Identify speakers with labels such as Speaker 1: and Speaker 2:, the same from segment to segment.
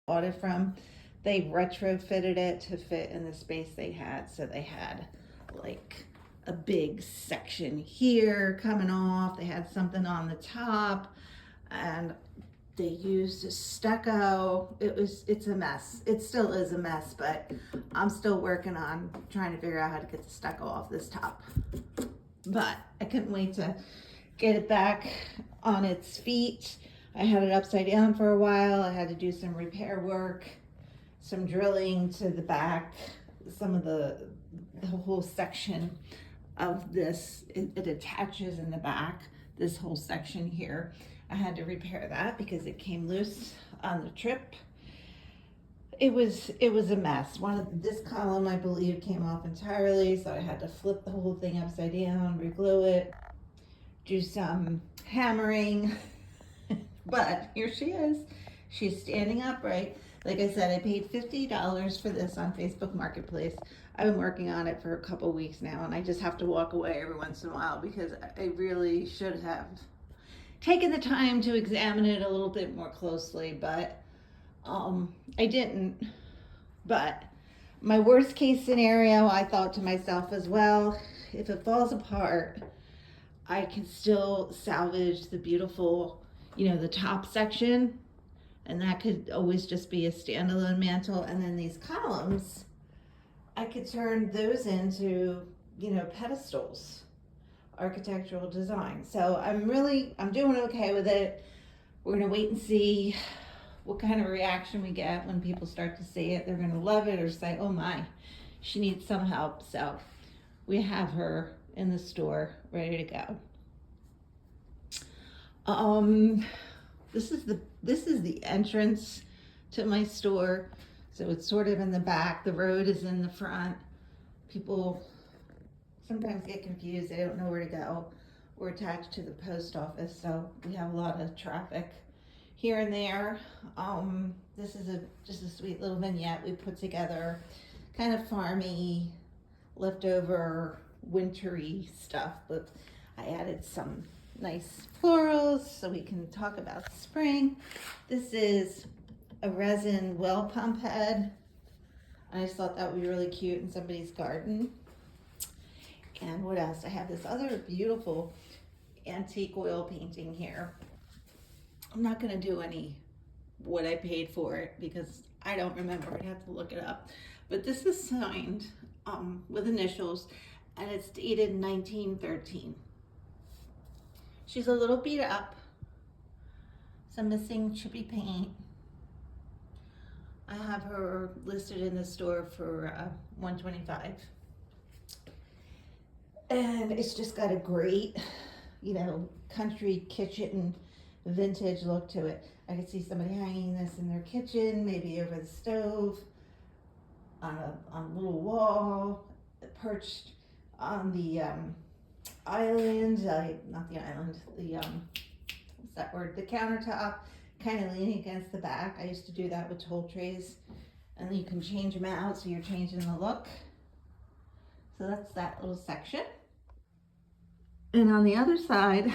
Speaker 1: bought it from, they retrofitted it to fit in the space they had. So they had like a big section here coming off. They had something on the top, and they used a stucco. It's a mess. It still is a mess, but I'm still working on trying to figure out how to get the stucco off this top. But I couldn't wait to get it back on its feet. I had it upside down for a while. I had to do some repair work, some drilling to the back, some of the whole section of this, it attaches in the back, this whole section here. I had to repair that because it came loose on the trip. It was a mess. This column, I believe, came off entirely, so I had to flip the whole thing upside down, reglue it, do some hammering. But here she is. She's standing upright. Like I said, I paid $50 for this on Facebook Marketplace. I've been working on it for a couple weeks now, and I just have to walk away every once in a while because I really should have taken the time to examine it a little bit more closely, but I didn't. But my worst case scenario, I thought to myself as well, if it falls apart, I can still salvage the beautiful, the top section, and that could always just be a standalone mantle. And then these columns, I could turn those into, pedestals, architectural design. So I'm doing okay with it. We're gonna wait and see what kind of reaction we get when people start to see it. They're gonna love it or say, oh my, she needs some help. So we have her in the store ready to go. This is the entrance to my store. So it's sort of in the back. The road is in the front. People sometimes get confused. They don't know where to go. We're attached to the post office, so we have a lot of traffic here and there. This is just a sweet little vignette we put together, kind of farmy, leftover, wintry stuff, but I added some nice florals so we can talk about spring. This is a resin well pump head. I just thought that would be really cute in somebody's garden. And what else? I have this other beautiful antique oil painting here. I'm not going to do what I paid for it because I don't remember. I'd have to look it up. But this is signed with initials, and it's dated 1913. She's a little beat up, some missing chippy paint. I have her listed in the store for $125. And it's just got a great, country kitchen vintage look to it. I could see somebody hanging this in their kitchen, maybe over the stove, on a little wall, perched on the island, not the island, what's that word? The countertop, kind of leaning against the back. I used to do that with toll trays, and then you can change them out so you're changing the look. So that's that little section. And on the other side,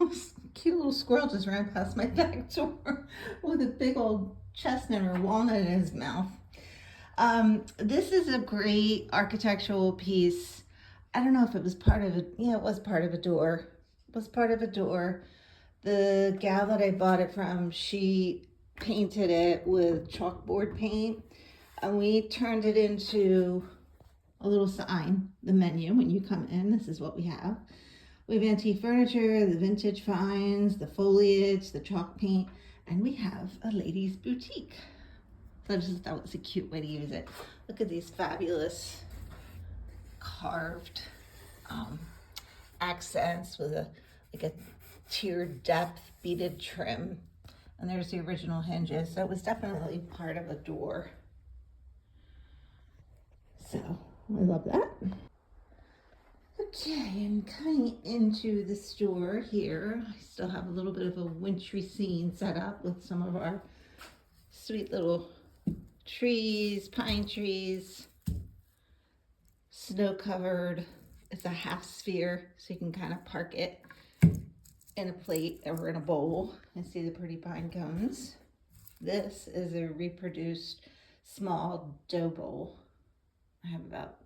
Speaker 1: this cute little squirrel just ran past my back door with a big old chestnut or walnut in his mouth. This is a great architectural piece. I don't know if it was part of it. Yeah, it was part of a door. It was part of a door. The gal that I bought it from, she painted it with chalkboard paint, and we turned it into a little sign, the menu. When you come in, this is what we have. We have antique furniture, the vintage finds, the foliage, the chalk paint, and we have a ladies' boutique. So I just thought it was a cute way to use it. Look at these fabulous carved accents with a tiered depth beaded trim. And there's the original hinges. So it was definitely part of a door. So I love that. Okay, and coming into the store here, I still have a little bit of a wintry scene set up with some of our sweet little trees, pine trees, snow covered. It's a half sphere, so you can kind of park it in a plate or in a bowl and see the pretty pine cones. This is a reproduced small dough bowl. I have about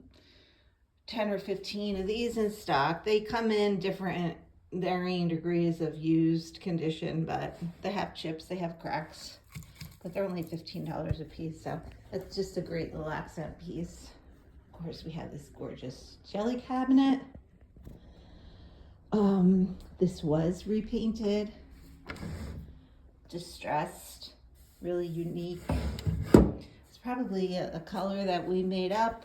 Speaker 1: 10 or 15 of these in stock. They come in different varying degrees of used condition, but they have chips, they have cracks, but they're only $15 a piece, so it's just a great little accent piece. Of course, we have this gorgeous jelly cabinet. This was repainted, distressed, really unique. It's probably a color that we made up.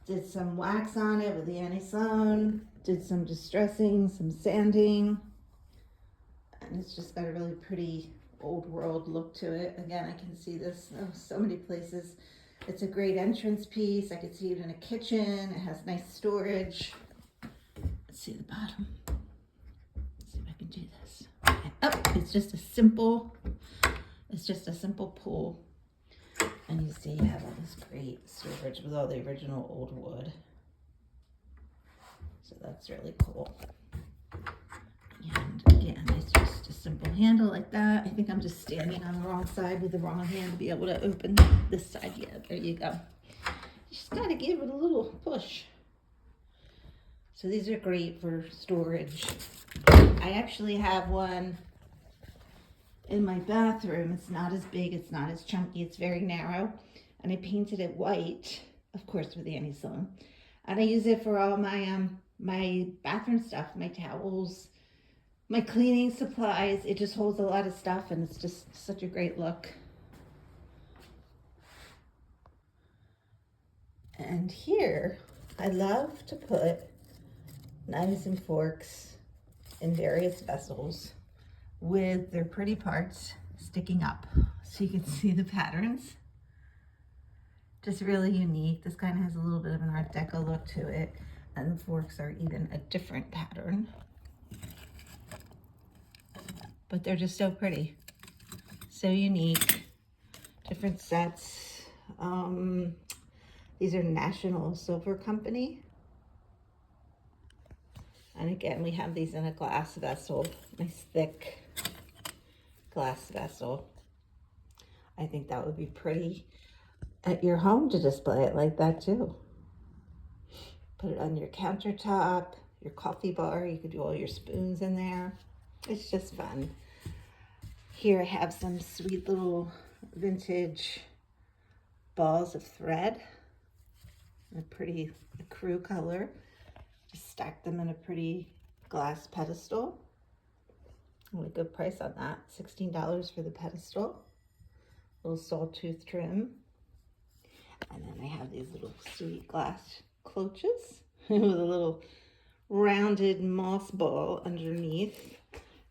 Speaker 1: Did some wax on it with the anti-Sloan, did some distressing, some sanding, and it's just got a really pretty old world look to it. Again, I can see this so many places. It's a great entrance piece. I could see it in a kitchen. It has nice storage. Let's see the bottom. Let's see if I can do this. Oh, it's just a simple pull. And you see you have all this great storage with all the original old wood. So that's really cool. And again, it's just a simple handle like that. I think I'm just standing on the wrong side with the wrong hand to be able to open this side. Yeah, there you go. You just gotta give it a little push. So these are great for storage. I actually have one in my bathroom. It's not as big, it's not as chunky, it's very narrow. And I painted it white, of course with the anti-Sloan. And I use it for all my my bathroom stuff, my towels, my cleaning supplies. It just holds a lot of stuff and it's just such a great look. And here, I love to put knives and forks in various vessels with their pretty parts sticking up so you can see the patterns. Just really unique. This kind of has a little bit of an Art Deco look to it, and the forks are even a different pattern, but they're just so pretty, so unique. Different sets. These are National Silver Company. And again, we have these in a glass vessel, nice thick glass vessel. I think that would be pretty at your home to display it like that too. Put it on your countertop, your coffee bar. You could do all your spoons in there. It's just fun. Here I have some sweet little vintage balls of thread. A pretty crew color. Just stack them in a pretty glass pedestal. A good price on that. $16 for the pedestal. Little sawtooth trim. And then I have these little sweet glass cloches with a little rounded moss ball underneath.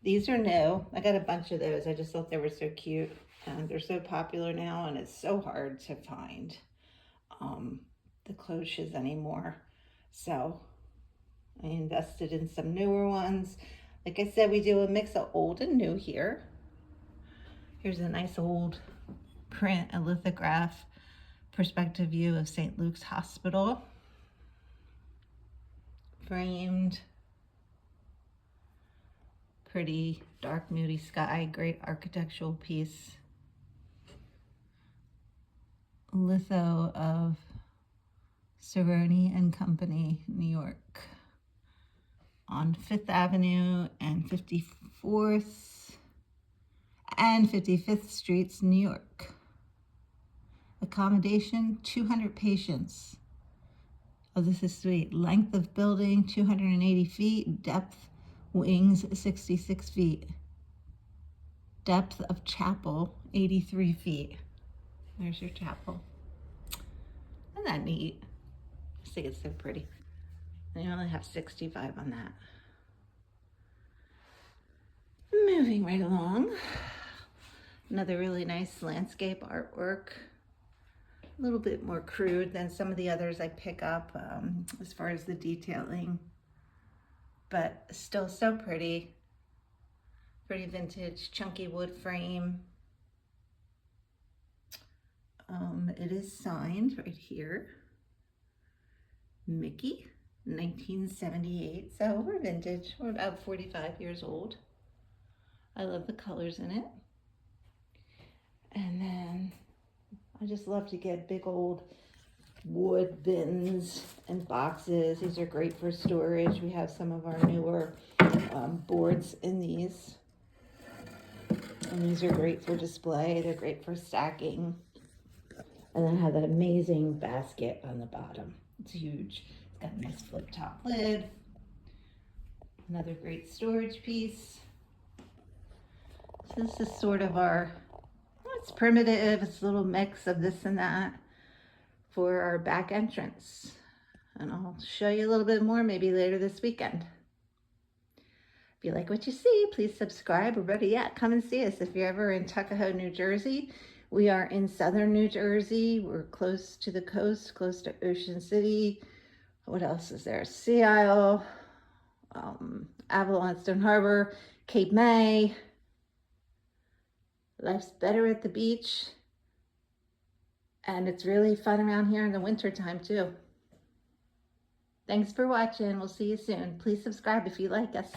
Speaker 1: These are new. I got a bunch of those. I just thought they were so cute. And they're so popular now, and it's so hard to find the cloches anymore. So I invested in some newer ones. Like I said, we do a mix of old and new here. Here's a nice old print, a lithograph, perspective view of St. Luke's Hospital. Framed. Pretty dark, moody sky, great architectural piece. Litho of Cerrone and Company, New York, on 5th Avenue and 54th and 55th Streets, New York. Accommodation, 200 patients. Oh, this is sweet. Length of building, 280 feet. Depth, wings, 66 feet. Depth of chapel, 83 feet. There's your chapel. Isn't that neat? I just think it's so pretty. And you only have 65 on that. Moving right along. Another really nice landscape artwork. A little bit more crude than some of the others I pick up as far as the detailing. But still so pretty. Pretty vintage, chunky wood frame. It is signed right here. Mickey, 1978. So we're vintage. We're about 45 years old. I love the colors in it. And then I just love to get big old wood bins and boxes. These are great for storage. We have some of our newer boards in these. And these are great for display. They're great for stacking. And then I have that amazing basket on the bottom. It's huge. It's got a nice flip top lid. Another great storage piece. So this is sort of our, well, it's primitive. It's a little mix of this and that for our back entrance. And I'll show you a little bit more maybe later this weekend. If you like what you see, please subscribe, or better yet, come and see us if you're ever in Tuckahoe, New Jersey. We are in southern New Jersey. We're close to the coast, close to Ocean City. What else is there? Sea Isle, Avalon, Stone Harbor, Cape May. Life's better at the beach. And it's really fun around here in the winter time too. Thanks for watching. We'll see you soon. Please subscribe if you like us.